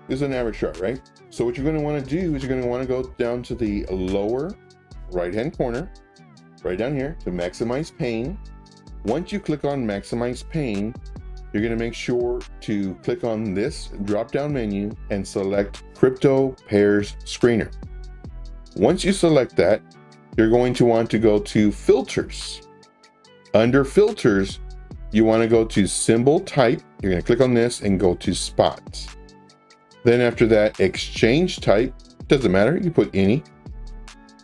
This is an average chart, right? So what you're going to want to do is you're going to want to go down to the lower right-hand corner, right down here to maximize pain. Once you click on maximize pain, you're going to make sure to click on this drop-down menu and select crypto pairs screener. Once you select that, you're going to want to go to filters. Under filters, you want to go to symbol type. You're going to click on this and go to spots. Then after that, exchange type, doesn't matter, you put any.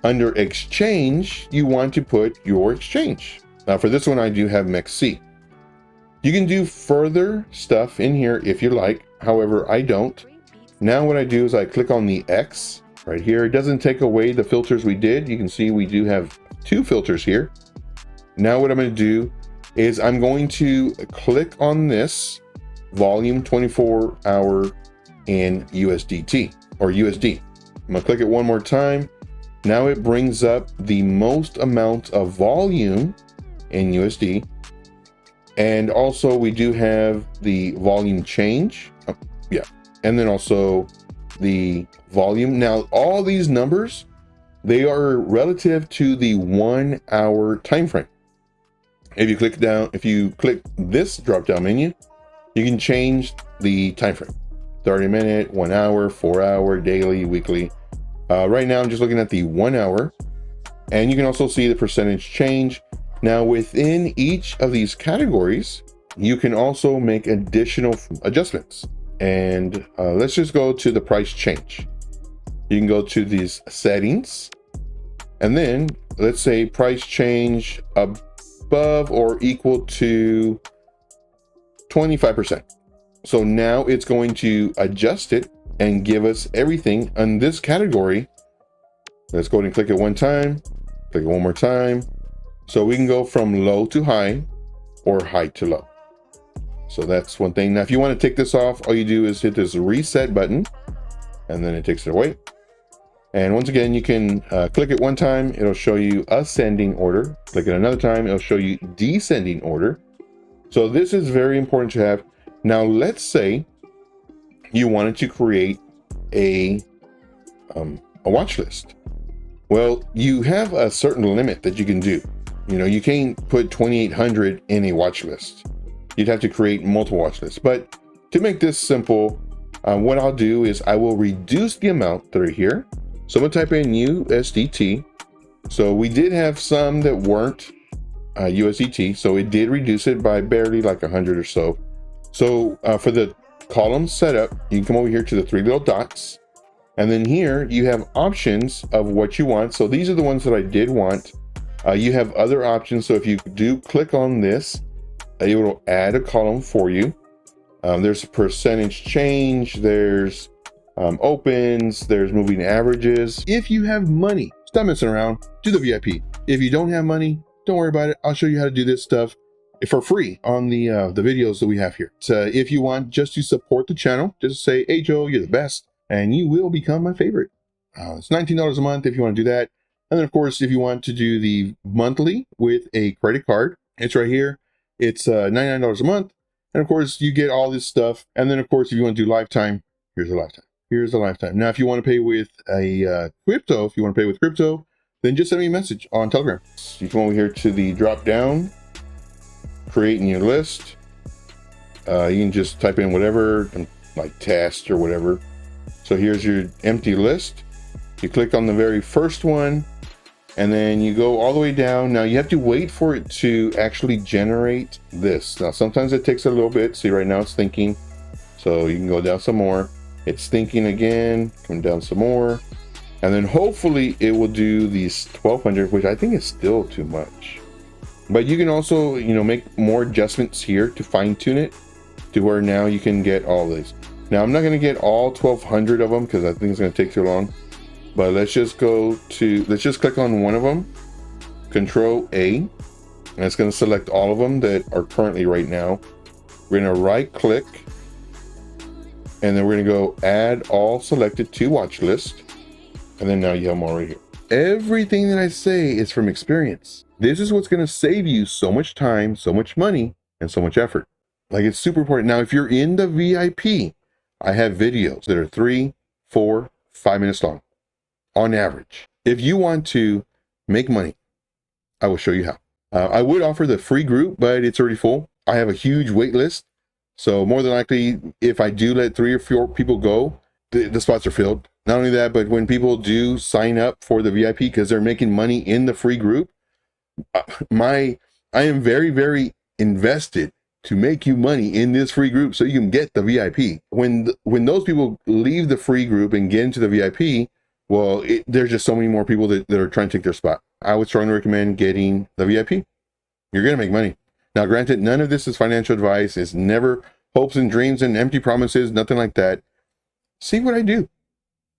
Under exchange, you want to put your exchange. Now for this one, I do have MEXC. You can do further stuff in here if you like. However, I don't. Now what I do is I click on the X right here. It doesn't take away the filters we did. You can see we do have 2 filters here. Now what I'm going to do is I'm going to click on this volume 24 hour in USDT or USD. I'm going to click it one more time. Now it brings up the most amount of volume in USD. And also we do have the volume change. And then also the volume. Now all these numbers, they are relative to the 1 hour time frame. If you click this drop down menu, you can change the time frame. 30 minute, 1 hour, 4 hour, daily, weekly. Right now I'm just looking at the 1 hour, and you can also see the percentage change. Now within each of these categories, you can also make additional adjustments. And let's just go to the price change. You can go to these settings, and then let's say price change above or equal to 25%. So now it's going to adjust it and give us everything on this category. Let's go ahead and click it one time, click it one more time. So we can go from low to high or high to low. So that's one thing. Now, if you want to take this off, all you do is hit this reset button and then it takes it away. And once again, you can click it one time, it'll show you ascending order. Click it another time, it'll show you descending order. So this is very important to have. Now, let's say you wanted to create a watch list. Well, you have a certain limit that you can do. You know, you can't put 2,800 in a watch list. You'd have to create multiple watch lists. But to make this simple, what I'll do is I will reduce the amount that are here. So I'm gonna type in USDT. So we did have some that weren't USDT, so it did reduce it by barely like 100 or so. So for the column setup, you can come over here to the 3 little dots, and then here you have options of what you want. So these are the ones that I did want. You have other options. So if you do click on this, it will add a column for you. There's a percentage change, there's opens, there's moving averages. If you have money, stop messing around, do the VIP. If you don't have money, don't worry about it. I'll show you how to do this stuff for free on the videos that we have here. So if you want just to support the channel, just say, hey Joe, you're the best, and you will become my favorite. It's $19 a month if you want to do that. And then of course, if you want to do the monthly with a credit card, it's right here. It's $99 a month. And of course you get all this stuff. And then of course, if you want to do lifetime, here's a lifetime. Here's a lifetime. Now, if you want to pay with a crypto, then just send me a message on Telegram. You come over here to the drop down, create new list. You can just type in whatever, like test or whatever. So here's your empty list. You click on the very first one, and then you go all the way down. Now you have to wait for it to actually generate this. Now, sometimes it takes a little bit. See, right now it's thinking. So you can go down some more. It's thinking again, come down some more. And then hopefully it will do these 1,200, which I think is still too much. But you can also, you know, make more adjustments here to fine tune it to where now you can get all these. Now I'm not going to get all 1,200 of them because I think it's going to take too long. But let's just click on one of them, Control A, and it's going to select all of them that are currently right now. We're going to right click, and then we're going to go add all selected to watch list. And then now you have them all right here. Everything that I say is from experience. This is what's going to save you so much time, so much money, and so much effort. Like, it's super important. Now, if you're in the VIP, I have videos that are 3, 4, 5 minutes long on average. If you want to make money, I will show you how. I would offer the free group, but it's already full. I have a huge wait list. So more than likely, if I do let 3 or 4 people go, the spots are filled. Not only that, but when people do sign up for the VIP because they're making money in the free group, I am very, very invested to make you money in this free group so you can get the VIP. When those people leave the free group and get into the VIP, well, there's just so many more people that are trying to take their spot. I would strongly recommend getting the VIP. You're going to make money. Now, granted, none of this is financial advice. It's never hopes and dreams and empty promises, nothing like that. See what I do.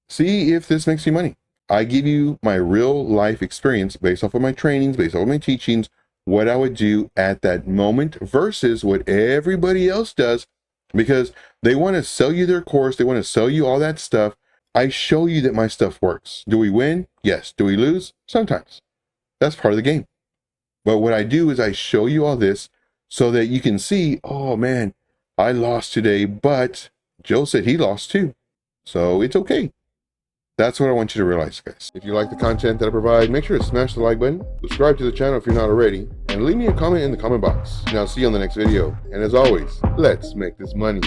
See if this makes you money. I give you my real life experience based off of my trainings, based off of my teachings, what I would do at that moment versus what everybody else does, because they want to sell you their course. They want to sell you all that stuff. I show you that my stuff works. Do we win? Yes. Do we lose? Sometimes. That's part of the game. But what I do is I show you all this so that you can see, oh man, I lost today, but Joe said he lost too. So it's okay. That's what I want you to realize, guys. If you like the content that I provide, make sure to smash the like button, subscribe to the channel if you're not already, and leave me a comment in the comment box. And I'll see you on the next video. And as always, let's make this money.